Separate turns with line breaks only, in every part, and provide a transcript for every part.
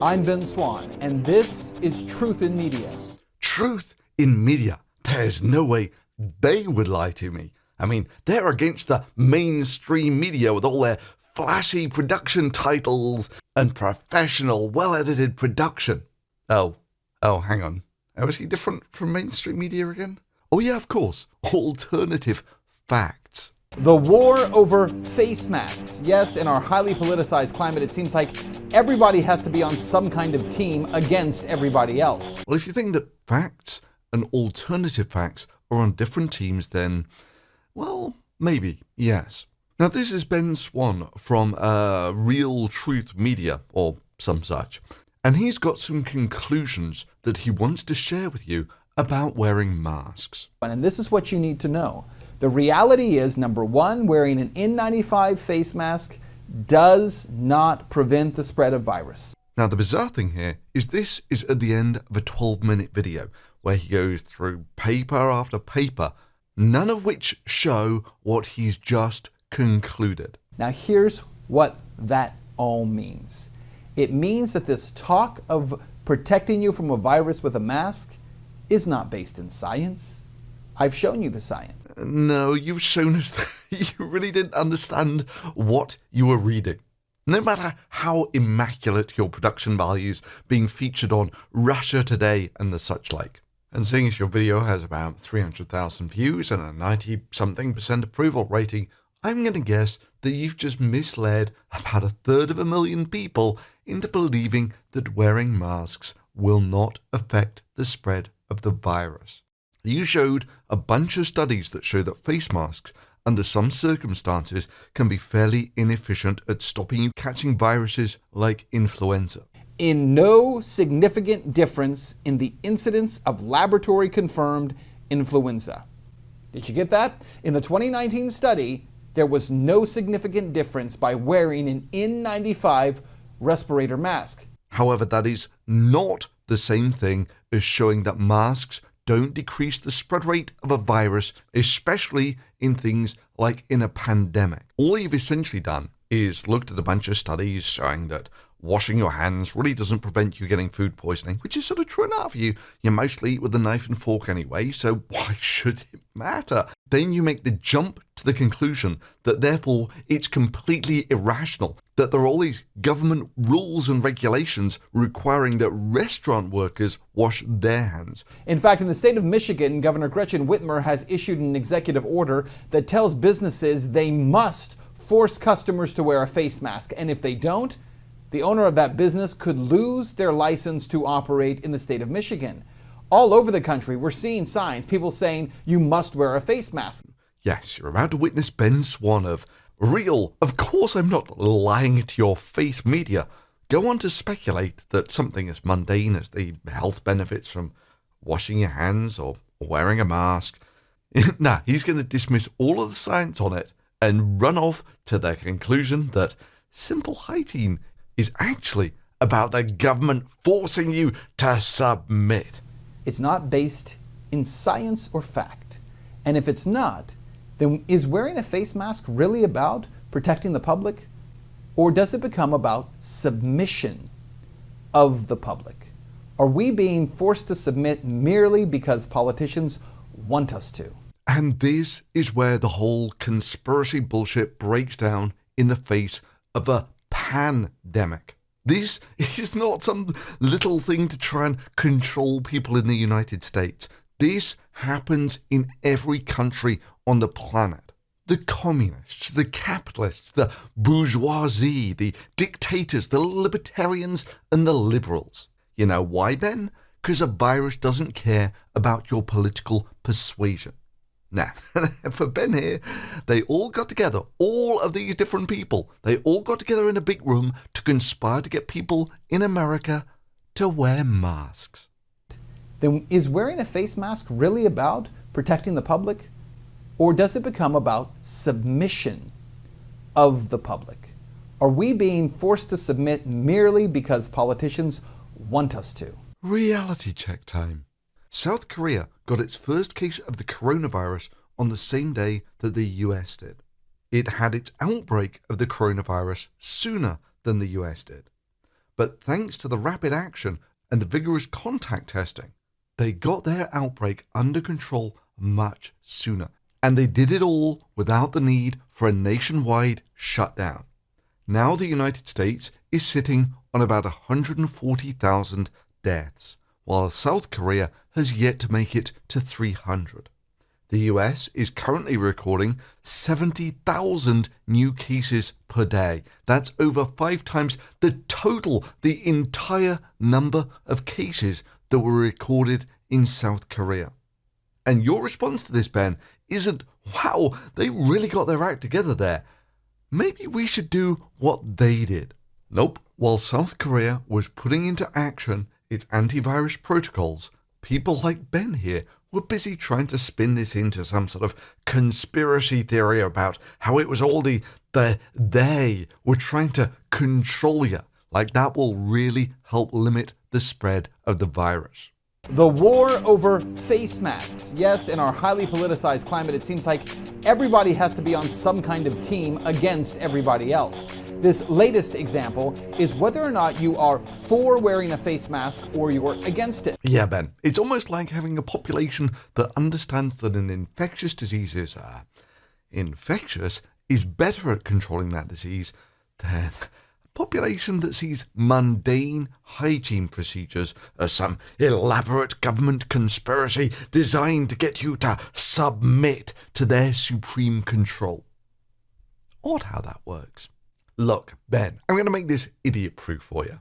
I'm Ben Swann, and this is Truth in Media.
Truth in media? There's no way they would lie to me. I mean, they're against the mainstream media with all their flashy production titles and professional, well-edited production. Oh, hang on. How is he different from mainstream media again? Oh yeah, of course. Alternative facts.
The war over face masks. Yes, in our highly politicized climate, it seems like everybody has to be on some kind of team against everybody else.
Well, if you think that facts and alternative facts are on different teams, then, well, maybe, yes. Now, this is Ben Swann from Real Truth Media, or some such, and he's got some conclusions that he wants to share with you about wearing masks.
And this is what you need to know. The reality is, number one, wearing an N95 face mask does not prevent the spread of virus.
Now, the bizarre thing here is this is at the end of a 12-minute video where he goes through paper after paper, none of which show what he's just concluded.
Now, here's what that all means. It means that this talk of protecting you from a virus with a mask is not based in science. I've shown you the science.
No, you've shown us that you really didn't understand what you were reading. No matter how immaculate your production values being featured on Russia Today and the such like. And seeing as your video has about 300,000 views and a 90-something% approval rating, I'm going to guess that you've just misled about 1/3 people into believing that wearing masks will not affect the spread of the virus. You showed a bunch of studies that show that face masks, under some circumstances, can be fairly inefficient at stopping you catching viruses like influenza.
In no significant difference in the incidence of laboratory-confirmed influenza. Did you get that? In the 2019 study, there was no significant difference by wearing an N95 respirator mask.
However, that is not the same thing as showing that masks don't decrease the spread rate of a virus, especially in things like in a pandemic. All you've essentially done is looked at a bunch of studies showing that washing your hands really doesn't prevent you getting food poisoning, which is sort of true enough. You mostly eat with a knife and fork anyway, so why should it matter? Then you make the jump to the conclusion that therefore it's completely irrational, that there are all these government rules and regulations requiring that restaurant workers wash their hands.
In fact, in the state of Michigan, Governor Gretchen Whitmer has issued an executive order that tells businesses they must force customers to wear a face mask, and if they don't, the owner of that business could lose their license to operate in the state of Michigan. All over the country, we're seeing signs, people saying you must wear a face mask.
Yes, you're about to witness Ben Swann of Real, of course I'm not lying to your face media, go on to speculate that something as mundane as the health benefits from washing your hands or wearing a mask. Nah, he's going to dismiss all of the science on it and run off to the conclusion that simple hygiene is actually about the government forcing you to submit.
It's not based in science or fact. And if it's not, then is wearing a face mask really about protecting the public? Or does it become about submission of the public? Are we being forced to submit merely because politicians want us to?
And this is where the whole conspiracy bullshit breaks down in the face of a pandemic. This is not some little thing to try and control people in the United States. This happens in every country on the planet. The communists, the capitalists, the bourgeoisie, the dictators, the libertarians, and the liberals. You know why, Ben? Because a virus doesn't care about your political persuasion. Now, for Ben here, they all got together, all of these different people, they all got together in a big room to conspire to get people in America to wear masks.
Then is wearing a face mask really about protecting the public? Or does it become about submission of the public? Are we being forced to submit merely because politicians want us to?
Reality check time. South Korea got its first case of the coronavirus on the same day that the US did. It had its outbreak of the coronavirus sooner than the US did. But thanks to the rapid action and the vigorous contact testing, they got their outbreak under control much sooner. And they did it all without the need for a nationwide shutdown. Now the United States is sitting on about 140,000 deaths, while South Korea has yet to make it to 300. The US is currently recording 70,000 new cases per day. That's over 5 times the entire number of cases that were recorded in South Korea. And your response to this, Ben, isn't, wow, they really got their act together there. Maybe we should do what they did. Nope. While South Korea was putting into action its antivirus protocols, people like Ben here were busy trying to spin this into some sort of conspiracy theory about how it was all they were trying to control you. Like that will really help limit the spread of the virus.
The war over face masks. Yes, in our highly politicized climate, it seems like everybody has to be on some kind of team against everybody else. This latest example is whether or not you are for wearing a face mask or you're against it.
Yeah, Ben, it's almost like having a population that understands that an infectious disease is infectious is better at controlling that disease than population that sees mundane hygiene procedures as some elaborate government conspiracy designed to get you to submit to their supreme control. Odd how that works. Look, Ben, I'm going to make this idiot-proof for you.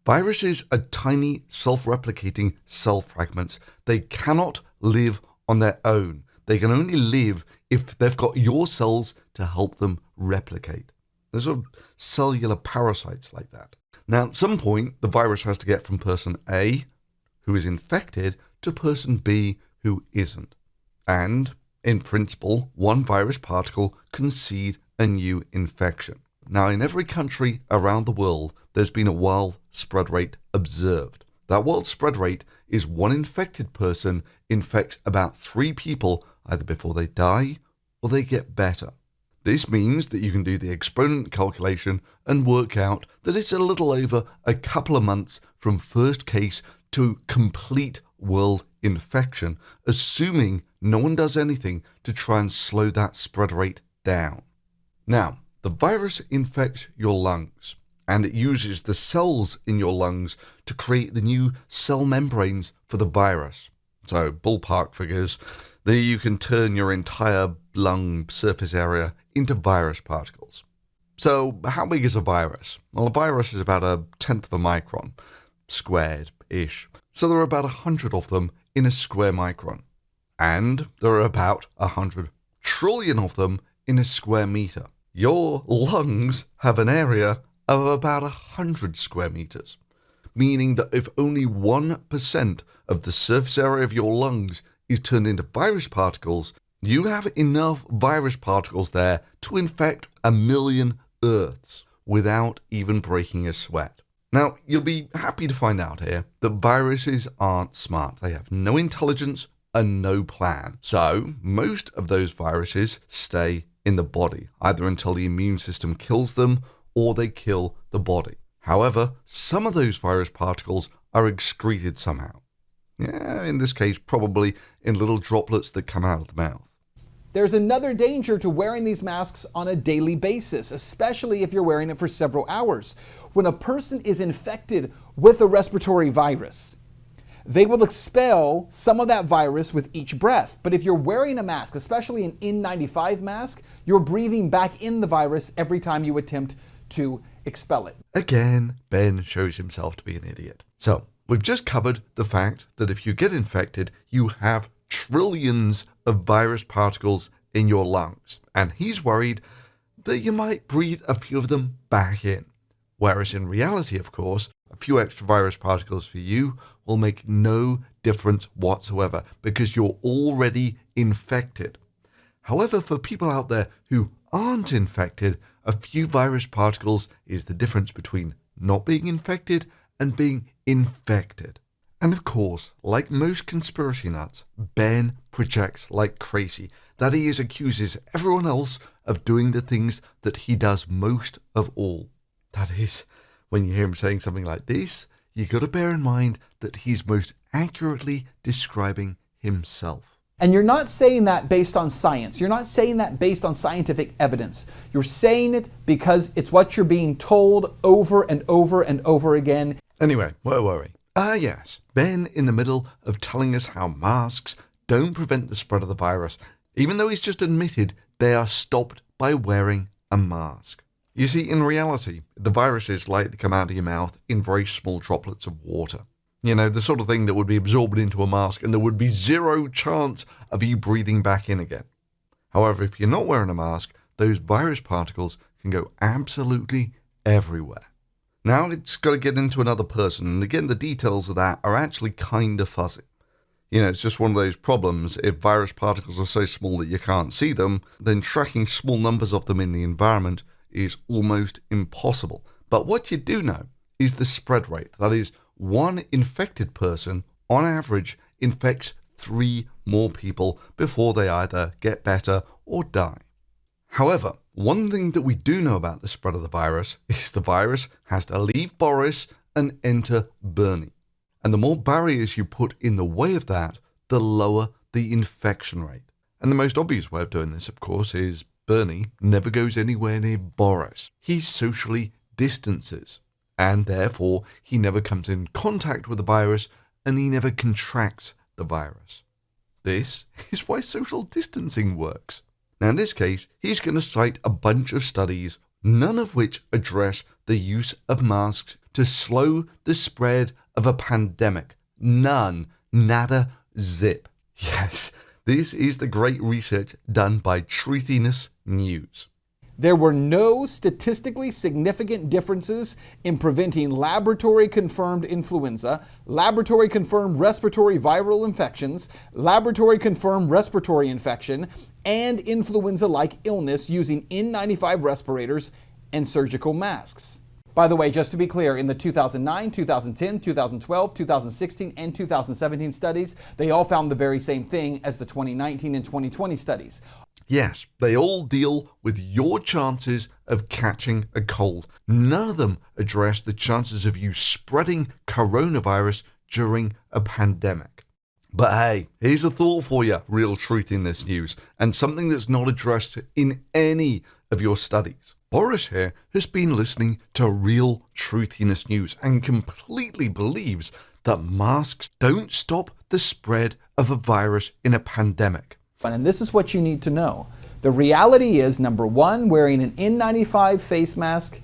Viruses are tiny, self-replicating cell fragments. They cannot live on their own. They can only live if they've got your cells to help them replicate. There's sort of cellular parasites like that. Now, at some point, the virus has to get from person A, who is infected, to person B, who isn't. And, in principle, one virus particle can seed a new infection. Now, in every country around the world, there's been a wild spread rate observed. That wild spread rate is one infected person infects about 3 people either before they die or they get better. This means that you can do the exponent calculation and work out that it's a little over a couple of months from first case to complete world infection, assuming no one does anything to try and slow that spread rate down. Now, the virus infects your lungs, and it uses the cells in your lungs to create the new cell membranes for the virus. So, ballpark figures, there you can turn your entire lung surface area into virus particles. So, how big is a virus? Well, a virus is about 1/10 of a micron, squared-ish. So there are about 100 of them in a square micron. And there are about 100 trillion of them in a square meter. Your lungs have an area of about 100 square meters, meaning that if only 1% of the surface area of your lungs is turned into virus particles, you have enough virus particles there to infect 1 million Earths without even breaking a sweat. Now, you'll be happy to find out here that viruses aren't smart. They have no intelligence and no plan. So, most of those viruses stay in the body, either until the immune system kills them or they kill the body. However, some of those virus particles are excreted somehow. Yeah, in this case, probably in little droplets that come out of the mouth.
There's another danger to wearing these masks on a daily basis, especially if you're wearing it for several hours. When a person is infected with a respiratory virus, they will expel some of that virus with each breath. But if you're wearing a mask, especially an N95 mask, you're breathing back in the virus every time you attempt to expel it.
Again, Ben shows himself to be an idiot. So, we've just covered the fact that if you get infected, you have trillions of virus particles in your lungs. And he's worried that you might breathe a few of them back in. Whereas in reality, of course, a few extra virus particles for you will make no difference whatsoever because you're already infected. However, for people out there who aren't infected, a few virus particles is the difference between not being infected and being infected. And of course, like most conspiracy nuts, Ben projects like crazy. That is, accuses everyone else of doing the things that he does most of all. That is, when you hear him saying something like this, you got to bear in mind that he's most accurately describing himself.
And you're not saying that based on science. You're not saying that based on scientific evidence. You're saying it because it's what you're being told over and over and over again.
Anyway, where were we? Yes, Ben in the middle of telling us how masks don't prevent the spread of the virus, even though he's just admitted they are stopped by wearing a mask. You see, in reality, the virus is likely to come out of your mouth in very small droplets of water. You know, the sort of thing that would be absorbed into a mask and there would be zero chance of you breathing back in again. However, if you're not wearing a mask, those virus particles can go absolutely everywhere. Now it's got to get into another person, and again, the details of that are actually kind of fuzzy. You know, it's just one of those problems. If virus particles are so small that you can't see them, then tracking small numbers of them in the environment is almost impossible. But what you do know is the spread rate. That is, one infected person, on average, infects 3 more people before they either get better or die. However, one thing that we do know about the spread of the virus is the virus has to leave Boris and enter Bernie. And the more barriers you put in the way of that, the lower the infection rate. And the most obvious way of doing this, of course, is Bernie never goes anywhere near Boris. He socially distances, and therefore he never comes in contact with the virus and he never contracts the virus. This is why social distancing works. Now, in this case, he's going to cite a bunch of studies, none of which address the use of masks to slow the spread of a pandemic. None. Nada. Zip. Yes, this is the great research done by Truthiness News.
There were no statistically significant differences in preventing laboratory-confirmed influenza, laboratory-confirmed respiratory viral infections, laboratory-confirmed respiratory infection, and influenza-like illness using N95 respirators and surgical masks. By the way, just to be clear, in the 2009, 2010, 2012, 2016, and 2017 studies, they all found the very same thing as the 2019 and 2020 studies.
Yes, they all deal with your chances of catching a cold. None of them address the chances of you spreading coronavirus during a pandemic. But hey, here's a thought for you, real truth in this news, and something that's not addressed in any of your studies. Boris here has been listening to real truthiness news and completely believes that masks don't stop the spread of a virus in a pandemic.
And this is what you need to know. The reality is, number one, wearing an N95 face mask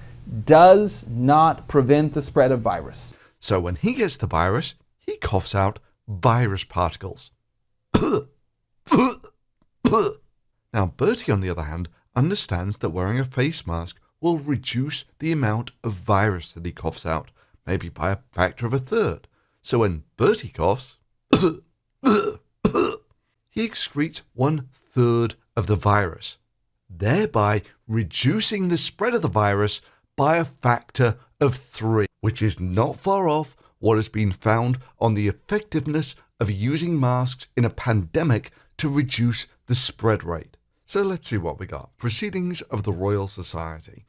does not prevent the spread of virus.
So when he gets the virus, he coughs out virus particles. Now, Bertie, on the other hand, understands that wearing a face mask will reduce the amount of virus that he coughs out, maybe by a factor of 1/3. So when Bertie coughs, he excretes 1/3 of the virus, thereby reducing the spread of the virus by a factor of 3, which is not far off what has been found on the effectiveness of using masks in a pandemic to reduce the spread rate. So let's see what we got. Proceedings of the Royal Society.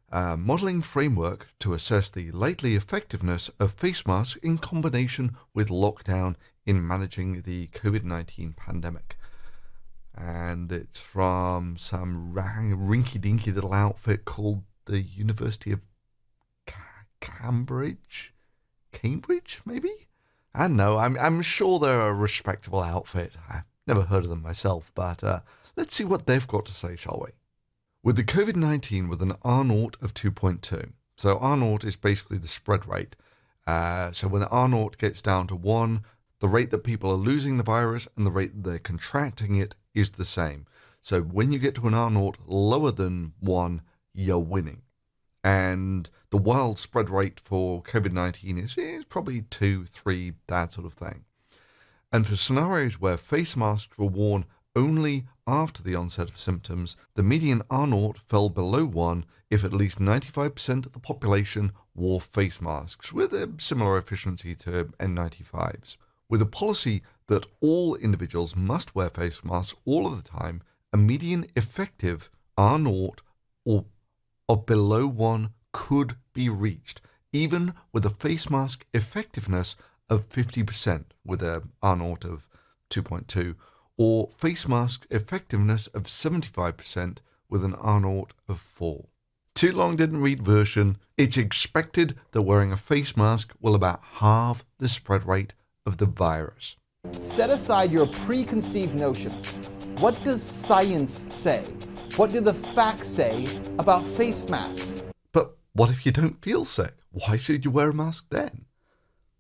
A modelling framework to assess the likely effectiveness of face masks in combination with lockdown in managing the COVID-19 pandemic. And it's from some rinky-dinky little outfit called the University of Cambridge, maybe? I don't know. I'm sure they're a respectable outfit. I've never heard of them myself, but let's see what they've got to say, shall we? With the COVID-19 with an R0 of 2.2. So R0 is basically the spread rate. So when the R0 gets down to 1, the rate that people are losing the virus and the rate that they're contracting it is the same. So when you get to an R0 lower than 1, you're winning. And the wild spread rate for COVID-19 is probably 2, 3, that sort of thing. And for scenarios where face masks were worn only after the onset of symptoms, the median R0 fell below 1 if at least 95% of the population wore face masks, with a similar efficiency to N95s. With a policy that all individuals must wear face masks all of the time, a median effective R0 or of below 1 could be reached even with a face mask effectiveness of 50% with an R0 of 2.2, or face mask effectiveness of 75% with an R0 of 4. Too long didn't read version. It's expected that wearing a face mask will about halve the spread rate of the virus.
Set aside your preconceived notions. What does science say? What do the facts say about face masks?
But what if you don't feel sick? Why should you wear a mask then?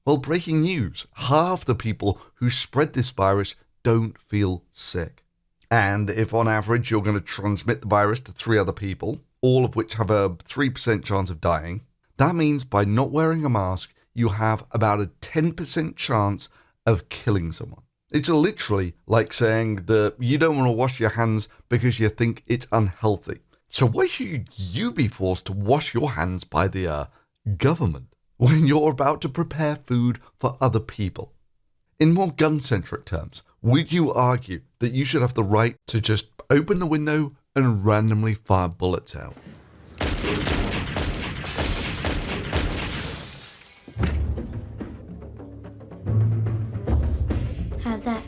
Well, breaking news. Half the people who spread this virus don't feel sick. And if on average you're going to transmit the virus to 3 other people, all of which have a 3% chance of dying, that means by not wearing a mask, you have about a 10% chance of killing someone. It's literally like saying that you don't want to wash your hands because you think it's unhealthy. So why should you be forced to wash your hands by the government when you're about to prepare food for other people? In more gun-centric terms, would you argue that you should have the right to just open the window and randomly fire bullets out?
How's that?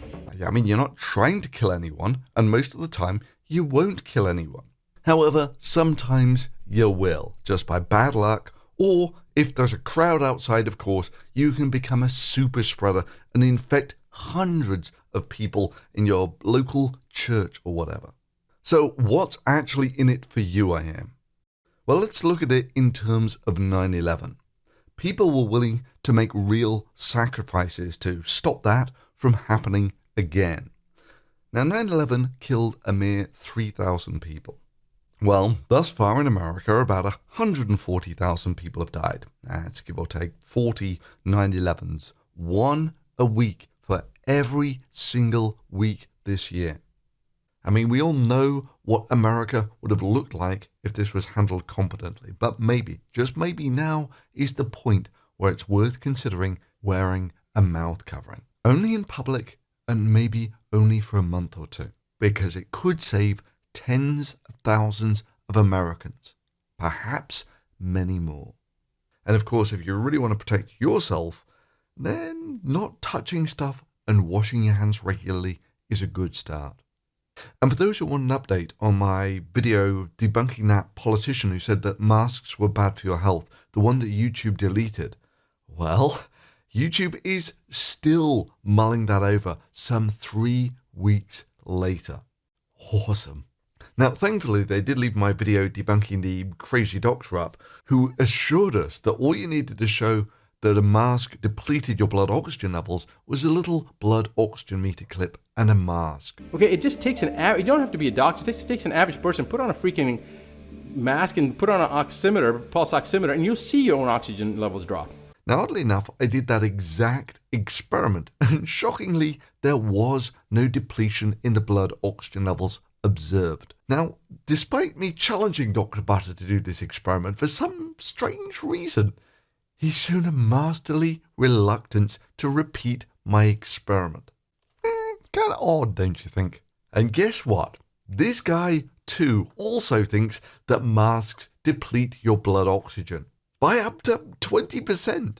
I mean, you're not trying to kill anyone, and most of the time, you won't kill anyone. However, sometimes you will, just by bad luck, or if there's a crowd outside, of course, you can become a super spreader and infect hundreds of people in your local church or whatever. So what's actually in it for you, I am? Well, let's look at it in terms of 9/11. People were willing to make real sacrifices to stop that from happening again. Now, 9/11 killed a mere 3,000 people. Well, thus far in America, about 140,000 people have died. That's give or take 40 9/11s, one a week for every single week this year. I mean, we all know what America would have looked like if this was handled competently, but maybe, just maybe now is the point where it's worth considering wearing a mouth covering. Only in public, and maybe only for a month or two, because it could save tens of thousands of Americans, perhaps many more. And of course, if you really want to protect yourself, then not touching stuff and washing your hands regularly is a good start. And for those who want an update on my video debunking that politician who said that masks were bad for your health, the one that YouTube deleted, well, YouTube is still mulling that over some 3 weeks later. Awesome. Now, thankfully, they did leave my video debunking the crazy doctor up, who assured us that all you needed to show that a mask depleted your blood oxygen levels was a little blood oxygen meter clip and a mask.
Okay, it just takes an average, you don't have to be a doctor, it takes an average person, put on a freaking mask and put on an oximeter, pulse oximeter, and you'll see your own oxygen levels drop.
Now, oddly enough, I did that exact experiment, and shockingly, there was no depletion in the blood oxygen levels observed. Now, despite me challenging Dr. Butter to do this experiment, for some strange reason, he's shown a masterly reluctance to repeat my experiment. Kind of odd, don't you think? And guess what? This guy, too, also thinks that masks deplete your blood oxygen by up to 20%.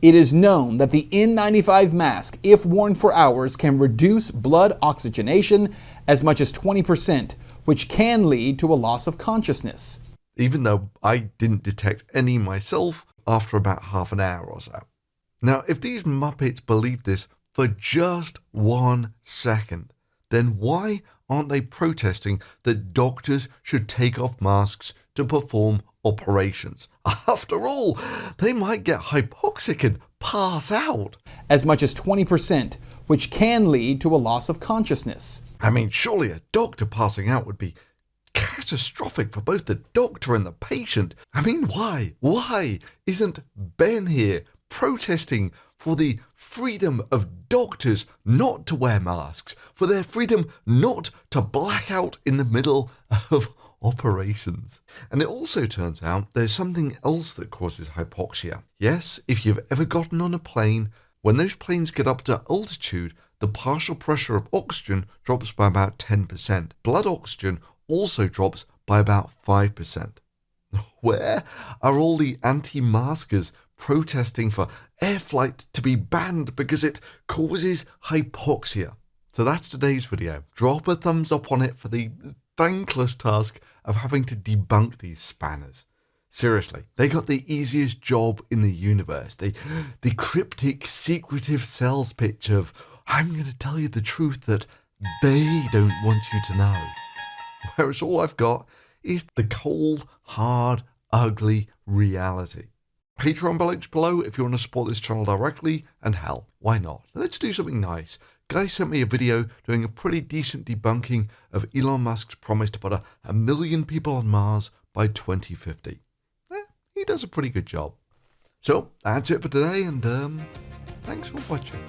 It is known that the N95 mask, if worn for hours, can reduce blood oxygenation as much as 20%, which can lead to a loss of consciousness.
Even though I didn't detect any myself after about half an hour or so. Now, if these Muppets believe this for just 1 second, then why aren't they protesting that doctors should take off masks to perform operations? After all, they might get hypoxic and pass out.
As much as 20%, which can lead to a loss of consciousness.
I mean, surely a doctor passing out would be catastrophic for both the doctor and the patient. I mean, why? Why isn't Ben here protesting for the freedom of doctors not to wear masks, for their freedom not to black out in the middle of operations? And it also turns out there's something else that causes hypoxia. Yes, if you've ever gotten on a plane, when those planes get up to altitude, the partial pressure of oxygen drops by about 10%. Blood oxygen also drops by about 5%. Where are all the anti-maskers protesting for air flight to be banned because it causes hypoxia? So that's today's video. Drop a thumbs up on it for the thankless task of having to debunk these spanners. Seriously, they got the easiest job in the universe. The cryptic, secretive sales pitch of, I'm going to tell you the truth that they don't want you to know. Whereas all I've got is the cold, hard, ugly reality. Patreon links below if you want to support this channel directly, and hell, why not? Let's do something nice. Guy sent me a video doing a pretty decent debunking of Elon Musk's promise to put a million people on Mars by 2050. He does a pretty good job. So that's it for today, and thanks for watching.